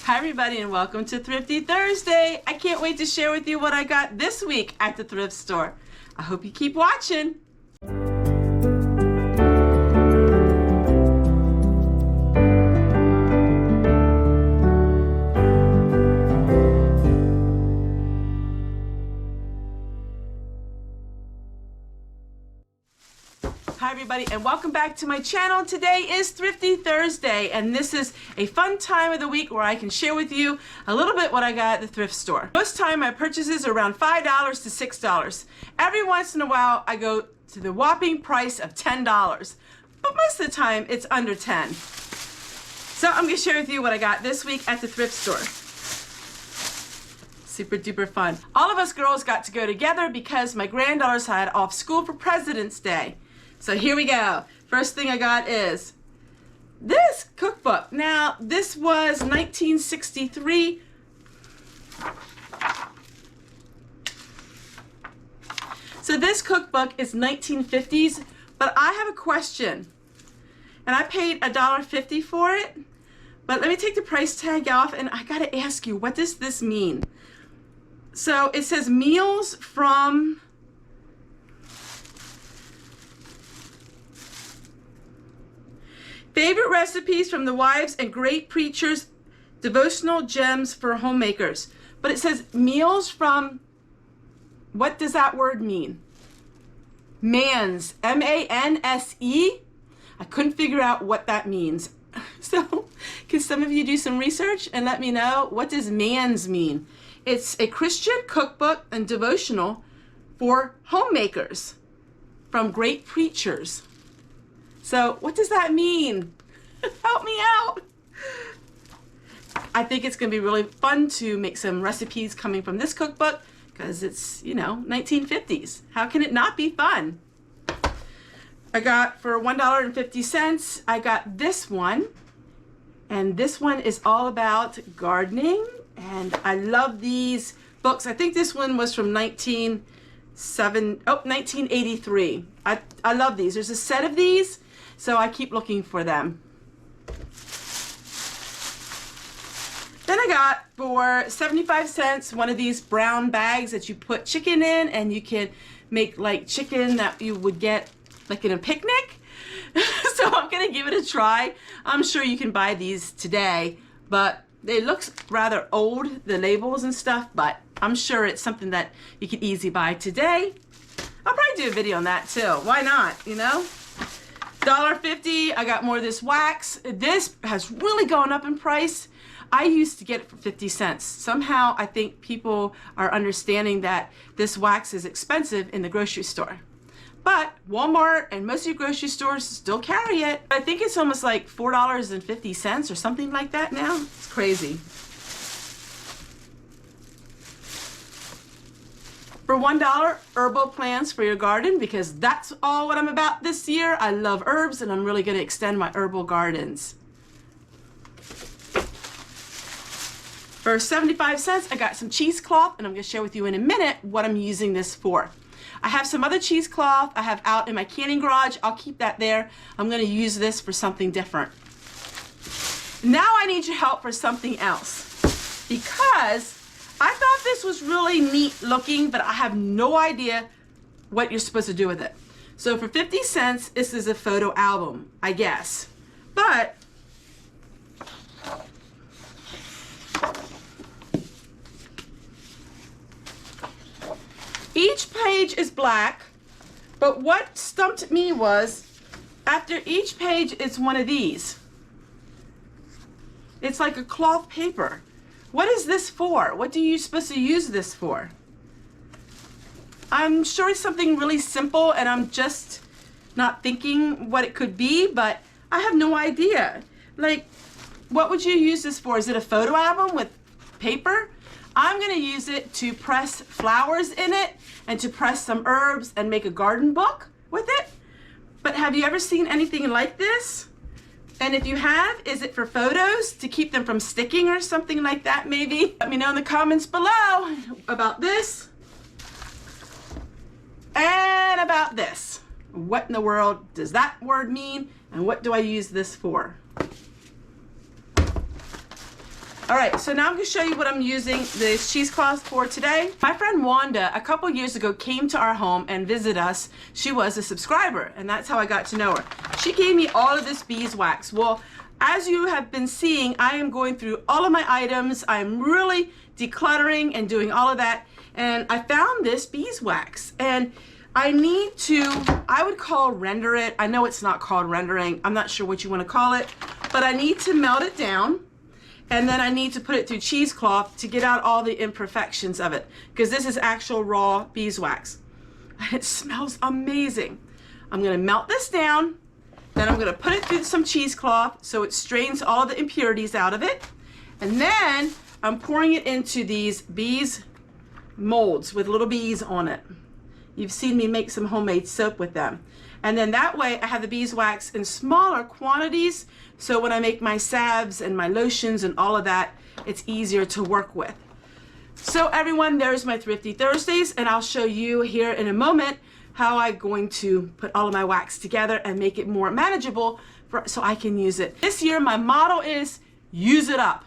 Hi everybody and welcome to Thrifty Thursday. I can't wait to share with you what I got this week at the thrift store. I hope you keep watching. Hi everybody and welcome back to my channel. Today is Thrifty Thursday and this is a fun time of the week where I can share with you a little bit what I got at the thrift store. Most time my purchases are around $5 to $6. Every once in a while I go to the whopping price of $10, but most of the time it's under 10. So I'm going to share with you what I got this week at the thrift store. Super duper fun. All of us girls got to go together because my granddaughters had off school for President's Day. So here we go. First thing I got is this cookbook. Now, this was 1963. So this cookbook is 1950s, but I have a question. And I paid $1.50 for it. But let me take the price tag off and I gotta ask you, what does this mean? So it says meals from favorite recipes from the wives and great preachers, devotional gems for homemakers. But it says meals from, what does that word mean? Manse, M-A-N-S-E? I couldn't figure out what that means. So can some of you do some research and let me know, what does manse mean? It's a Christian cookbook and devotional for homemakers from great preachers. So what does that mean? Help me out. I think it's going to be really fun to make some recipes coming from this cookbook because it's, you know, 1950s. How can it not be fun? I got for $1.50, I got this one. And this one is all about gardening. And I love these books. I think this one was from 1983. I love these. There's a set of these. So I keep looking for them. Then I got for 75 cents one of these brown bags that you put chicken in and you can make like chicken that you would get like in a picnic. So I'm gonna give it a try. I'm sure you can buy these today, but it looks rather old, the labels and stuff, but I'm sure it's something that you could easily buy today. I'll probably do a video on that too. Why not, you know? $1.50, I got more of this wax. This has really gone up in price. I used to get it for 50 cents. Somehow I think people are understanding that this wax is expensive in the grocery store. But Walmart and most of your grocery stores still carry it. I think it's almost like $4.50 or something like that now. It's crazy. For $1, herbal plants for your garden, because that's all what I'm about this year. I love herbs and I'm really going to extend my herbal gardens. For 75 cents, I got some cheesecloth and I'm going to share with you in a minute what I'm using this for. I have some other cheesecloth I have out in my canning garage. I'll keep that there. I'm going to use this for something different. Now I need your help for something else because I thought this was really neat looking, but I have no idea what you're supposed to do with it. So for 50 cents, this is a photo album, I guess. But each page is black, but what stumped me was after each page it's one of these. It's like a cloth paper. What is this for? What are you supposed to use this for? I'm sure it's something really simple and I'm just not thinking what it could be, but I have no idea. Like, what would you use this for? Is it a photo album with paper? I'm gonna use it to press flowers in it and to press some herbs and make a garden book with it. But have you ever seen anything like this? And if you have, is it for photos to keep them from sticking or something like that maybe? Let me know in the comments below about this and about this. What in the world does that word mean and what do I use this for? All right, so now I'm going to show you what I'm using this cheesecloth for today. My friend Wanda, a couple years ago, came to our home and visited us. She was a subscriber, and that's how I got to know her. She gave me all of this beeswax. Well, as you have been seeing, I am going through all of my items. I'm really decluttering and doing all of that, and I found this beeswax, and I need to, I would call render it. I know it's not called rendering. I'm not sure what you want to call it, but I need to melt it down, and then I need to put it through cheesecloth to get out all the imperfections of it, because this is actual raw beeswax. It smells amazing. I'm going to melt this down, then I'm going to put it through some cheesecloth so it strains all the impurities out of it, and then I'm pouring it into these bees molds with little bees on it. You've seen me make some homemade soap with them. And then that way I have the beeswax in smaller quantities, so when I make my salves and my lotions and all of that, it's easier to work with. So everyone, there's my Thrifty Thursdays, and I'll show you here in a moment how I'm going to put all of my wax together and make it more manageable so I can use it. This year my motto is use it up.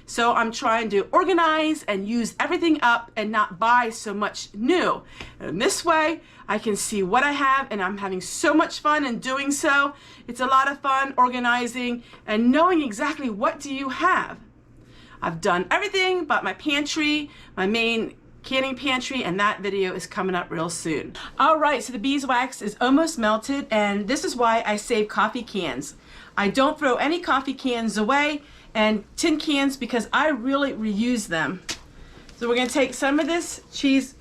So I'm trying to organize and use everything up and not buy so much new. And this way I can see what I have, and I'm having so much fun in doing so. It's a lot of fun organizing and knowing exactly what do you have. I've done everything but my pantry, my main canning pantry, and that video is coming up real soon. All right, so the beeswax is almost melted, and this is why I save coffee cans. I don't throw any coffee cans away and tin cans because I really reuse them. So we're going to take some of this cheesecloth.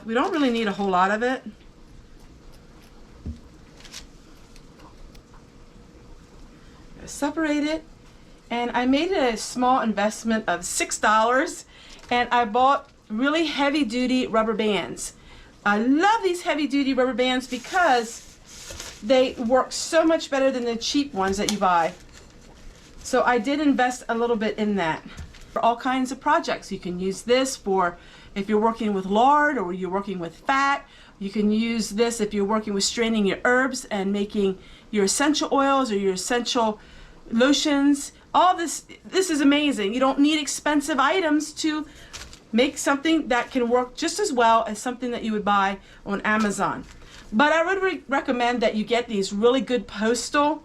We don't really need a whole lot of it. Separate it, and I made it a small investment of $6, and I bought really heavy-duty rubber bands. I love these heavy-duty rubber bands because they work so much better than the cheap ones that you buy. So I did invest a little bit in that. For all kinds of projects, you can use this for if you're working with lard or you're working with fat. You can use this if you're working with straining your herbs and making your essential oils or your essential lotions. All this is amazing. You don't need expensive items to make something that can work just as well as something that you would buy on Amazon. But I would recommend that you get these really good postal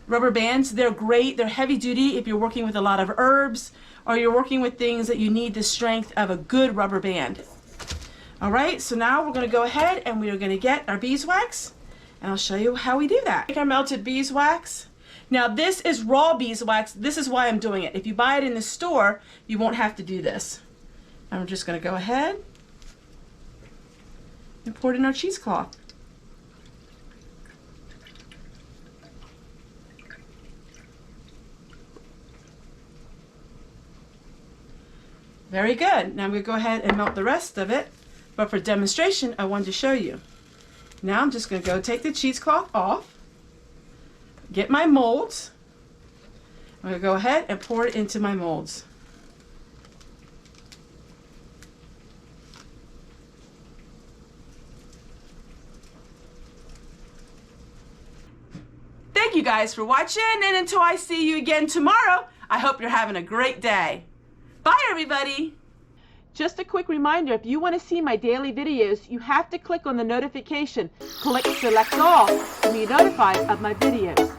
rubber bands. They're great. They're heavy duty if you're working with a lot of herbs or you're working with things that you need the strength of a good rubber band. All right, so now we're going to go ahead and we are going to get our beeswax, and I'll show you how we do that. Take our melted beeswax. Now this is raw beeswax. This is why I'm doing it. If you buy it in the store, you won't have to do this. And we're just going to go ahead and pour it in our cheesecloth. Very good. Now I'm going to go ahead and melt the rest of it, but for demonstration I wanted to show you. Now I'm just going to go take the cheesecloth off, get my molds. I'm going to go ahead and pour it into my molds. Thank you guys for watching, and until I see you again tomorrow, I hope you're having a great day. Bye everybody! Just a quick reminder, if you want to see my daily videos, you have to click on the notification. Click select all to be notified of my videos.